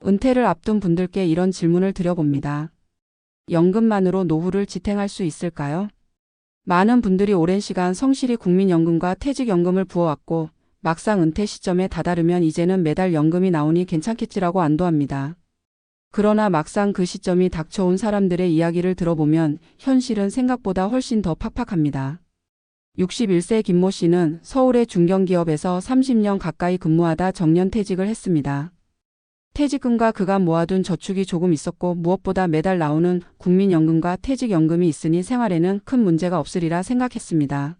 은퇴를 앞둔 분들께 이런 질문을 드려봅니다. 연금만으로 노후를 지탱할 수 있을까요? 많은 분들이 오랜 시간 성실히 국민연금과 퇴직연금을 부어왔고 막상 은퇴 시점에 다다르면 이제는 매달 연금이 나오니 괜찮겠지라고 안도합니다. 그러나 막상 그 시점이 닥쳐온 사람들의 이야기를 들어보면 현실은 생각보다 훨씬 더 팍팍합니다. 61세 김모 씨는 서울의 중견기업에서 30년 가까이 근무하다 정년퇴직을 했습니다. 퇴직금과 그간 모아둔 저축이 조금 있었고 무엇보다 매달 나오는 국민연금과 퇴직연금이 있으니 생활에는 큰 문제가 없으리라 생각했습니다.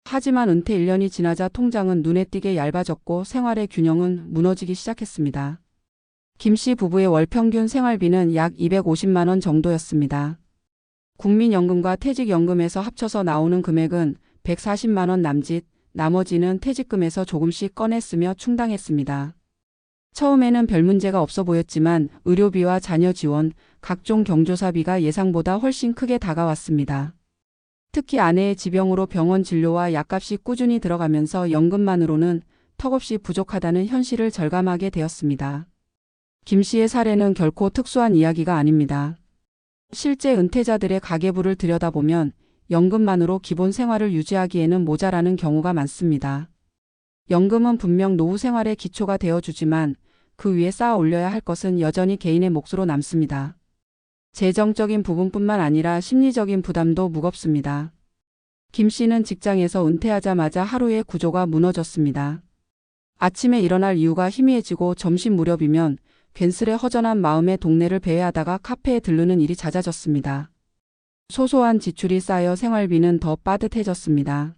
하지만 은퇴 1년이 지나자 통장은 눈에 띄게 얇아졌고 생활의 균형은 무너지기 시작했습니다. 김 씨 부부의 월 평균 생활비는 약 250만 원 정도였습니다. 국민연금과 퇴직연금에서 합쳐서 나오는 금액은 140만 원 남짓, 나머지는 퇴직금에서 조금씩 꺼내 쓰며 충당했습니다. 처음에는 별 문제가 없어 보였지만 의료비와 자녀 지원, 각종 경조사비가 예상보다 훨씬 크게 다가왔습니다. 특히 아내의 지병으로 병원 진료와 약값이 꾸준히 들어가면서 연금만으로는 턱없이 부족하다는 현실을 절감하게 되었습니다. 김 씨의 사례는 결코 특수한 이야기가 아닙니다. 실제 은퇴자들의 가계부를 들여다보면 연금만으로 기본 생활을 유지하기에는 모자라는 경우가 많습니다. 연금은 분명 노후 생활의 기초가 되어주지만 그 위에 쌓아 올려야 할 것은 여전히 개인의 몫으로 남습니다. 재정적인 부분뿐만 아니라 심리적인 부담도 무겁습니다. 김 씨는 직장에서 은퇴하자마자 하루의 구조가 무너졌습니다. 아침에 일어날 이유가 희미해지고 점심 무렵이면 괜스레 허전한 마음에 동네를 배회하다가 카페에 들르는 일이 잦아졌습니다. 소소한 지출이 쌓여 생활비는 더 빠듯해졌습니다.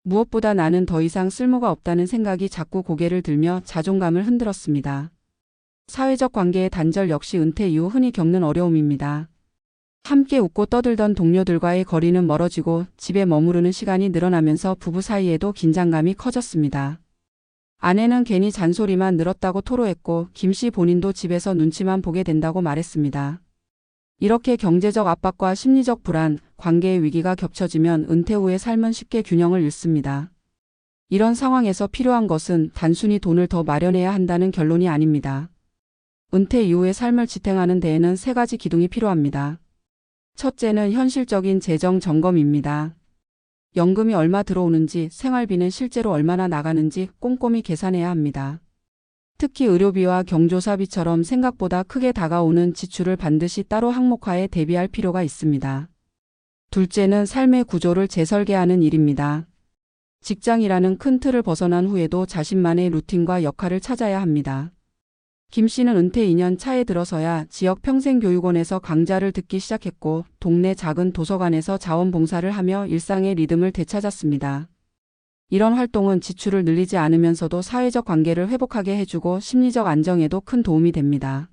무엇보다 나는 더 이상 쓸모가 없다는 생각이 자꾸 고개를 들며 자존감을 흔들었습니다. 사회적 관계의 단절 역시 은퇴 이후 흔히 겪는 어려움입니다. 함께 웃고 떠들던 동료들과의 거리는 멀어지고 집에 머무르는 시간이 늘어나면서 부부 사이에도 긴장감이 커졌습니다. 아내는 괜히 잔소리만 늘었다고 토로했고 김 씨 본인도 집에서 눈치만 보게 된다고 말했습니다. 이렇게 경제적 압박과 심리적 불안, 관계의 위기가 겹쳐지면 은퇴 후의 삶은 쉽게 균형을 잃습니다. 이런 상황에서 필요한 것은 단순히 돈을 더 마련해야 한다는 결론이 아닙니다. 은퇴 이후의 삶을 지탱하는 데에는 세 가지 기둥이 필요합니다. 첫째는 현실적인 재정 점검입니다. 연금이 얼마 들어오는지, 생활비는 실제로 얼마나 나가는지 꼼꼼히 계산해야 합니다. 특히 의료비와 경조사비처럼 생각보다 크게 다가오는 지출을 반드시 따로 항목화해 대비할 필요가 있습니다. 둘째는 삶의 구조를 재설계하는 일입니다. 직장이라는 큰 틀을 벗어난 후에도 자신만의 루틴과 역할을 찾아야 합니다. 김 씨는 은퇴 2년 차에 들어서야 지역 평생교육원에서 강좌를 듣기 시작했고 동네 작은 도서관에서 자원봉사를 하며 일상의 리듬을 되찾았습니다. 이런 활동은 지출을 늘리지 않으면서도 사회적 관계를 회복하게 해주고 심리적 안정에도 큰 도움이 됩니다.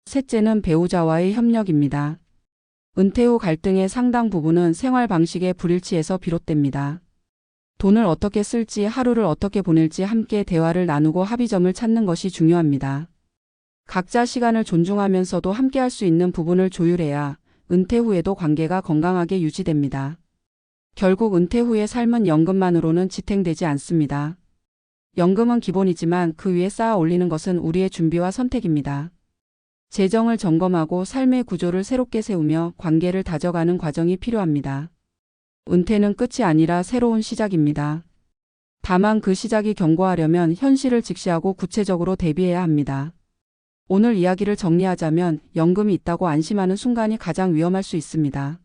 셋째는 배우자와의 협력입니다. 은퇴 후 갈등의 상당 부분은 생활 방식의 불일치에서 비롯됩니다. 돈을 어떻게 쓸지, 하루를 어떻게 보낼지 함께 대화를 나누고 합의점을 찾는 것이 중요합니다. 각자 시간을 존중하면서도 함께 할 수 있는 부분을 조율해야 은퇴 후에도 관계가 건강하게 유지됩니다. 결국 은퇴 후의 삶은 연금만으로는 지탱되지 않습니다. 연금은 기본이지만 그 위에 쌓아 올리는 것은 우리의 준비와 선택입니다. 재정을 점검하고 삶의 구조를 새롭게 세우며 관계를 다져가는 과정이 필요합니다. 은퇴는 끝이 아니라 새로운 시작입니다. 다만 그 시작이 견고하려면 현실을 직시하고 구체적으로 대비해야 합니다. 오늘 이야기를 정리하자면 연금이 있다고 안심하는 순간이 가장 위험할 수 있습니다.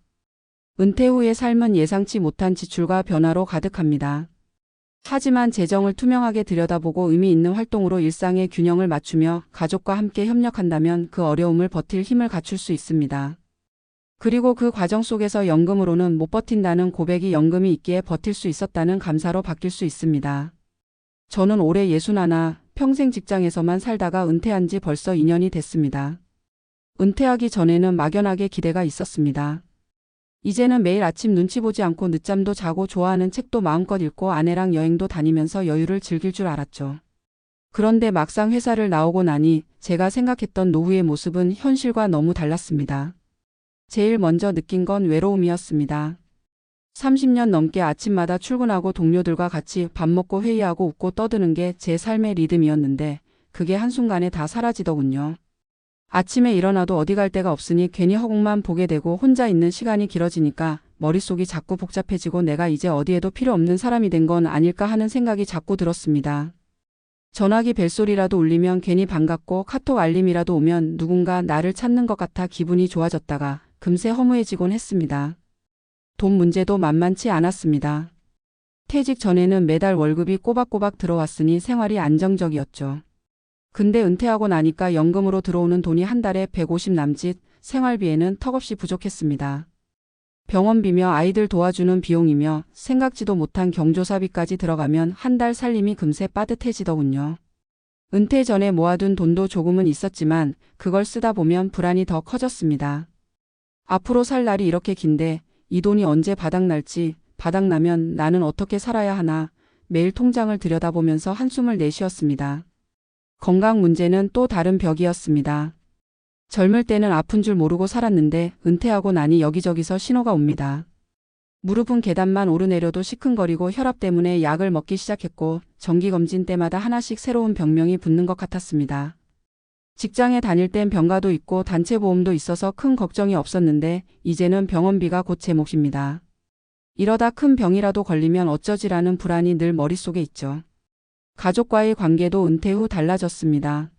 은퇴 후의 삶은 예상치 못한 지출과 변화로 가득합니다. 하지만 재정을 투명하게 들여다보고 의미 있는 활동으로 일상의 균형을 맞추며 가족과 함께 협력한다면 그 어려움을 버틸 힘을 갖출 수 있습니다. 그리고 그 과정 속에서 연금으로는 못 버틴다는 고백이 연금이 있기에 버틸 수 있었다는 감사로 바뀔 수 있습니다. 저는 올해 61, 평생 직장에서만 살다가 은퇴한 지 벌써 2년이 됐습니다. 은퇴하기 전에는 막연하게 기대가 있었습니다. 이제는 매일 아침 눈치 보지 않고 늦잠도 자고 좋아하는 책도 마음껏 읽고 아내랑 여행도 다니면서 여유를 즐길 줄 알았죠. 그런데 막상 회사를 나오고 나니 제가 생각했던 노후의 모습은 현실과 너무 달랐습니다. 제일 먼저 느낀 건 외로움이었습니다. 30년 넘게 아침마다 출근하고 동료들과 같이 밥 먹고 회의하고 웃고 떠드는 게 제 삶의 리듬이었는데 그게 한순간에 다 사라지더군요. 아침에 일어나도 어디 갈 데가 없으니 괜히 허공만 보게 되고 혼자 있는 시간이 길어지니까 머릿속이 자꾸 복잡해지고 내가 이제 어디에도 필요 없는 사람이 된 건 아닐까 하는 생각이 자꾸 들었습니다. 전화기 벨소리라도 울리면 괜히 반갑고 카톡 알림이라도 오면 누군가 나를 찾는 것 같아 기분이 좋아졌다가 금세 허무해지곤 했습니다. 돈 문제도 만만치 않았습니다. 퇴직 전에는 매달 월급이 꼬박꼬박 들어왔으니 생활이 안정적이었죠. 근데 은퇴하고 나니까 연금으로 들어오는 돈이 한 달에 150 남짓, 생활비에는 턱없이 부족했습니다. 병원비며 아이들 도와주는 비용이며 생각지도 못한 경조사비까지 들어가면 한 달 살림이 금세 빠듯해지더군요. 은퇴 전에 모아둔 돈도 조금은 있었지만 그걸 쓰다 보면 불안이 더 커졌습니다. 앞으로 살 날이 이렇게 긴데 이 돈이 언제 바닥날지, 바닥나면 나는 어떻게 살아야 하나 매일 통장을 들여다보면서 한숨을 내쉬었습니다. 건강 문제는 또 다른 벽이었습니다. 젊을 때는 아픈 줄 모르고 살았는데 은퇴하고 나니 여기저기서 신호가 옵니다. 무릎은 계단만 오르내려도 시큰거리고 혈압 때문에 약을 먹기 시작했고 정기검진 때마다 하나씩 새로운 병명이 붙는 것 같았습니다. 직장에 다닐 땐 병가도 있고 단체보험도 있어서 큰 걱정이 없었는데 이제는 병원비가 곧 제 몫입니다. 이러다 큰 병이라도 걸리면 어쩌지라는 불안이 늘 머릿속에 있죠. 가족과의 관계도 은퇴 후 달라졌습니다.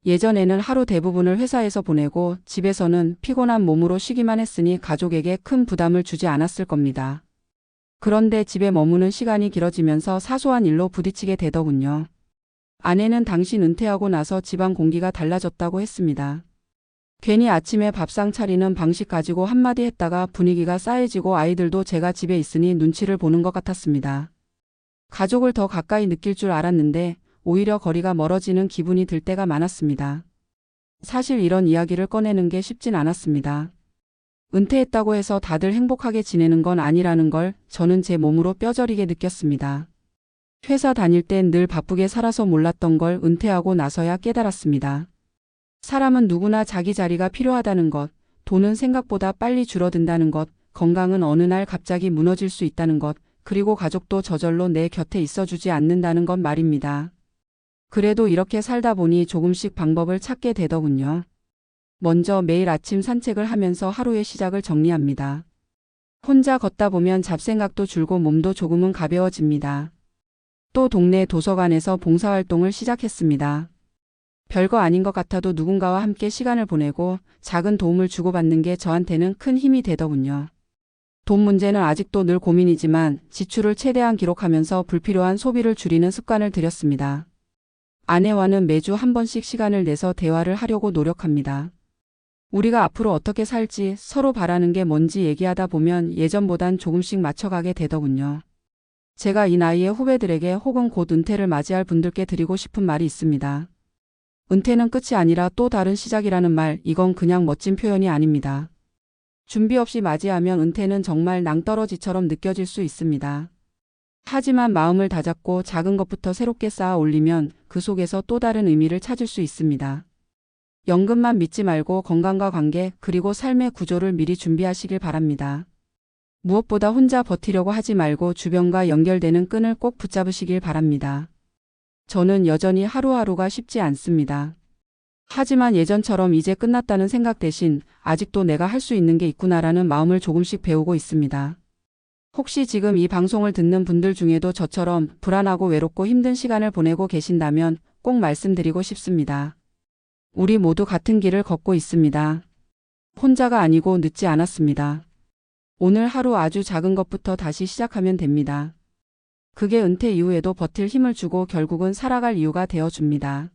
예전에는 하루 대부분을 회사에서 보내고 집에서는 피곤한 몸으로 쉬기만 했으니 가족에게 큰 부담을 주지 않았을 겁니다. 그런데 집에 머무는 시간이 길어지면서 사소한 일로 부딪히게 되더군요. 아내는 당신 은퇴하고 나서 집안 공기가 달라졌다고 했습니다. 괜히 아침에 밥상 차리는 방식 가지고 한마디 했다가 분위기가 싸해지고 아이들도 제가 집에 있으니 눈치를 보는 것 같았습니다. 가족을 더 가까이 느낄 줄 알았는데 오히려 거리가 멀어지는 기분이 들 때가 많았습니다. 사실 이런 이야기를 꺼내는 게 쉽진 않았습니다. 은퇴했다고 해서 다들 행복하게 지내는 건 아니라는 걸 저는 제 몸으로 뼈저리게 느꼈습니다. 회사 다닐 땐 늘 바쁘게 살아서 몰랐던 걸 은퇴하고 나서야 깨달았습니다. 사람은 누구나 자기 자리가 필요하다는 것, 돈은 생각보다 빨리 줄어든다는 것, 건강은 어느 날 갑자기 무너질 수 있다는 것, 그리고 가족도 저절로 내 곁에 있어주지 않는다는 것 말입니다. 그래도 이렇게 살다 보니 조금씩 방법을 찾게 되더군요. 먼저 매일 아침 산책을 하면서 하루의 시작을 정리합니다. 혼자 걷다 보면 잡생각도 줄고 몸도 조금은 가벼워집니다. 또 동네 도서관에서 봉사활동을 시작했습니다. 별거 아닌 것 같아도 누군가와 함께 시간을 보내고 작은 도움을 주고받는 게 저한테는 큰 힘이 되더군요. 돈 문제는 아직도 늘 고민이지만 지출을 최대한 기록하면서 불필요한 소비를 줄이는 습관을 들였습니다. 아내와는 매주 한 번씩 시간을 내서 대화를 하려고 노력합니다. 우리가 앞으로 어떻게 살지 서로 바라는 게 뭔지 얘기하다 보면 예전보단 조금씩 맞춰가게 되더군요. 제가 이 나이에 후배들에게 혹은 곧 은퇴를 맞이할 분들께 드리고 싶은 말이 있습니다. 은퇴는 끝이 아니라 또 다른 시작이라는 말, 이건 그냥 멋진 표현이 아닙니다. 준비 없이 맞이하면 은퇴는 정말 낭떠러지처럼 느껴질 수 있습니다. 하지만 마음을 다잡고 작은 것부터 새롭게 쌓아 올리면 그 속에서 또 다른 의미를 찾을 수 있습니다. 연금만 믿지 말고 건강과 관계 그리고 삶의 구조를 미리 준비하시길 바랍니다. 무엇보다 혼자 버티려고 하지 말고 주변과 연결되는 끈을 꼭 붙잡으시길 바랍니다. 저는 여전히 하루하루가 쉽지 않습니다. 하지만 예전처럼 이제 끝났다는 생각 대신 아직도 내가 할 수 있는 게 있구나라는 마음을 조금씩 배우고 있습니다. 혹시 지금 이 방송을 듣는 분들 중에도 저처럼 불안하고 외롭고 힘든 시간을 보내고 계신다면 꼭 말씀드리고 싶습니다. 우리 모두 같은 길을 걷고 있습니다. 혼자가 아니고 늦지 않았습니다. 오늘 하루 아주 작은 것부터 다시 시작하면 됩니다. 그게 은퇴 이후에도 버틸 힘을 주고 결국은 살아갈 이유가 되어줍니다.